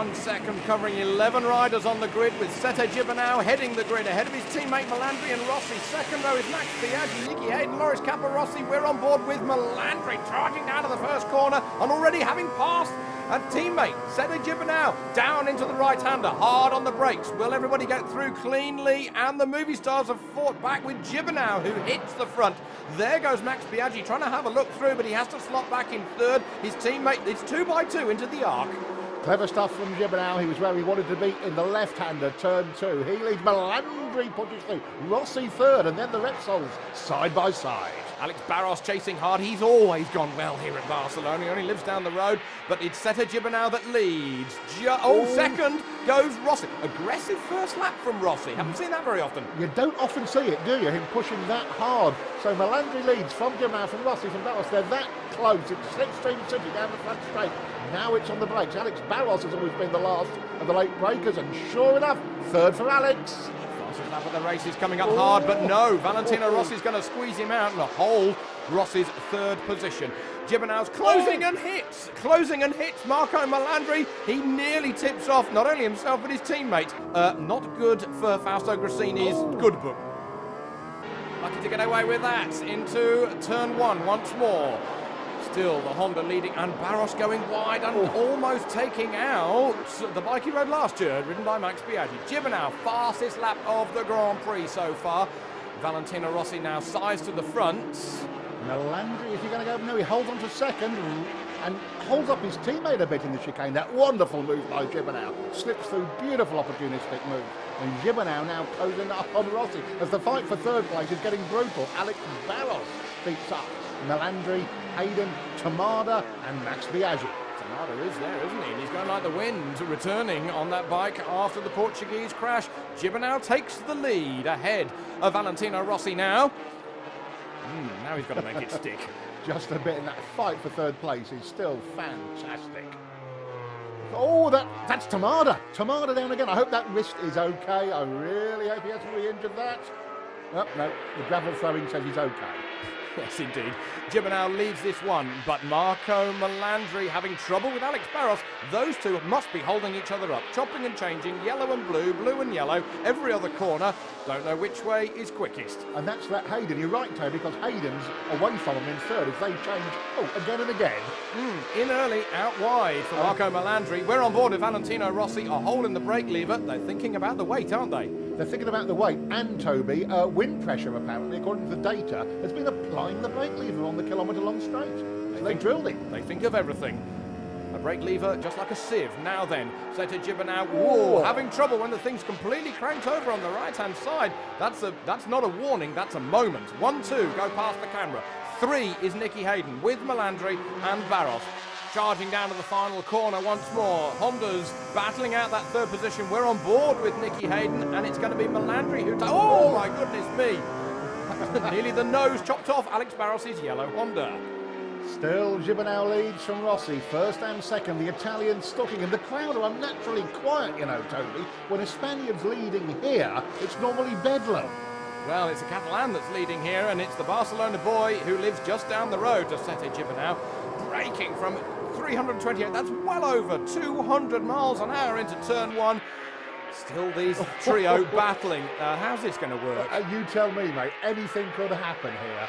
1 second, covering 11 riders on the grid, with Sete Gibernou heading the grid ahead of his teammate Melandri and Rossy. Second row is Max Biaggi, Nicky Hayden, Loris Capirossi. We're on board with Melandri charging down to the first corner and already having passed a teammate, Sete Gibernou, down into the right-hander, hard on the brakes. Will everybody get through cleanly? And the movie stars have fought back with Gibernou, who hits the front. There goes Max Biaggi trying to have a look through, but he has to slot back in third. His teammate, it's 2x2 into the arc. Clever stuff from Gibernou. He was where he wanted to be in the left-hander, turn 2. He leads, Melandri pushes through. Rossy third, and then the Repsols side by side. Alex Barros chasing hard. He's always gone well here at Barcelona. He only lives down the road, but it's Sete Gibernou that leads. Second goes Rossy. Aggressive first lap from Rossy. Haven't seen that very often. You don't often see it, do you? Him pushing that hard. So Melandri leads from Gibernou, from Rossy, from Barros. They're that close. It's slipstream city down the front straight. Now it's on the brakes. Alex Barros has always been the last of the late breakers, and sure enough, third for Alex. Fastest lap of the race is coming up hard, but no, Valentino Rossi's going to squeeze him out and hold Rossi's third position. Gibenou's closing and hits Marco Melandri. He nearly tips off not only himself but his teammate. Not good for Fausto Grassini's good book. Lucky to get away with that into turn 1 once more. Still the Honda leading, and Barros going wide and almost taking out the bike he rode last year, ridden by Max Biaggi. Gibernou, fastest lap of the Grand Prix so far. Valentino Rossi now sides to the front. Melandri, is he going to go? No, he holds on to second and holds up his teammate a bit in the chicane. That wonderful move by Gibernou. Slips through, beautiful opportunistic move. And Gibernou now closing up on Rossi as the fight for third place is getting brutal. Alex Barros beats up Melandri, Hayden, Tamada and Max Biaggi. Tamada is there, isn't he? And he's going like the wind, returning on that bike after the Portuguese crash. Gibernou takes the lead ahead of Valentino Rossi now. Now he's got to make it stick. Just a bit in that fight for third place is still fantastic. Oh, that's Tamada. Tamada down again. I hope that wrist is okay. I really hope he hasn't re-injured that. Oh, no, the gravel throwing says he's okay. Yes, indeed. Gibernou leads this one, but Marco Melandri having trouble with Alex Barros. Those two must be holding each other up, chopping and changing, yellow and blue, blue and yellow, every other corner. Don't know which way is quickest. And that's that Hayden. You're right, Toby, because Hayden's away from him in third as they change, again and again. In early, out wide for Marco Melandri. We're on board with Valentino Rossi, a hole in the brake lever. They're thinking about the weight, aren't they? They're thinking about the weight and, Toby, wind pressure, apparently, according to the data, has been applying the brake lever on the kilometre-long straight. So they drilled it. They think of everything. A brake lever just like a sieve. Now then, Sete Gibernou, having trouble when the thing's completely cranked over on the right-hand side. That's not a warning, that's a moment. 1, 2, go past the camera. 3 is Nicky Hayden with Melandri and Barros. Charging down to the final corner once more. Honda's battling out that third position. We're on board with Nicky Hayden, and it's going to be Melandri who... Oh, my goodness me. Nearly the nose chopped off Alex Barros' yellow Honda. Still, Gibernou leads from Rossi, first and second. The Italians stalking, and the crowd are unnaturally quiet, you know, Toby. When a Spaniard's leading here, it's normally bedlam. Well, it's a Catalan that's leading here, and it's the Barcelona boy who lives just down the road to Sete Gibernou, braking from 328. That's well over 200 miles an hour into turn 1. Still these trio battling. How's this going to work? You tell me, mate. Anything could happen here.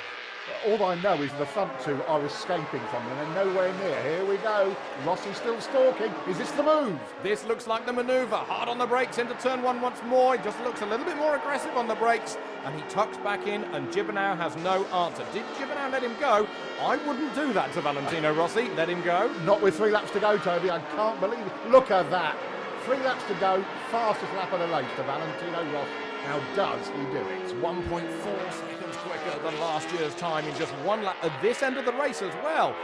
All I know is the front two are escaping from them and nowhere near. Here we go. Rossi's still stalking. Is this the move? This looks like the manoeuvre. Hard on the brakes into turn 1 once more. He just looks a little bit more aggressive on the brakes, and he tucks back in, and Gibernou has no answer. Did Gibernou let him go? I wouldn't do that to Valentino Rossi. Let him go. Not with 3 laps to go, Toby. I can't believe it. Look at that. 3 laps to go. Fastest lap of the race to Valentino Rossi. How does he do it? 1.4 seconds quicker than last year's time in just 1 lap at this end of the race as well.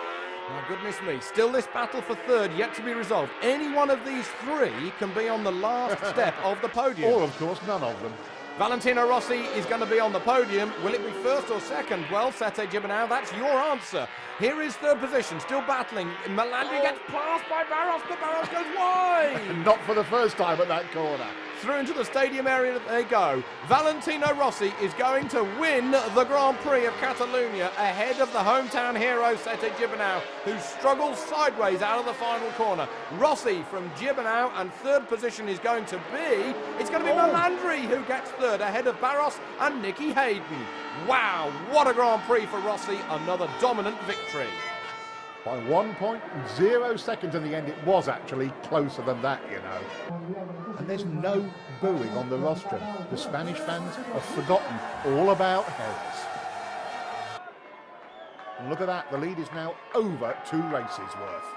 My goodness me. Still this battle for third yet to be resolved. Any one of these 3 can be on the last step of the podium. Or, of course, none of them. Valentino Rossi is going to be on the podium. Will it be first or second? Well, Sete Gibernou, that's your answer. Here is third position, still battling. Melandri gets passed by Barros, but Barros goes wide. Not for the first time at that corner. Through into the stadium area they go. Valentino Rossi is going to win the Grand Prix of Catalonia ahead of the hometown hero Sete Gibernou, who struggles sideways out of the final corner. Rossy from Gibernou, and third position is going to be, it's going to be Melandri who gets third ahead of Barros and Nicky Hayden. Wow, what a Grand Prix for Rossy, another dominant victory. By 1.0 seconds in the end, it was actually closer than that, you know. And there's no booing on the rostrum. The Spanish fans have forgotten all about Harris. And look at that, the lead is now over 2 races worth.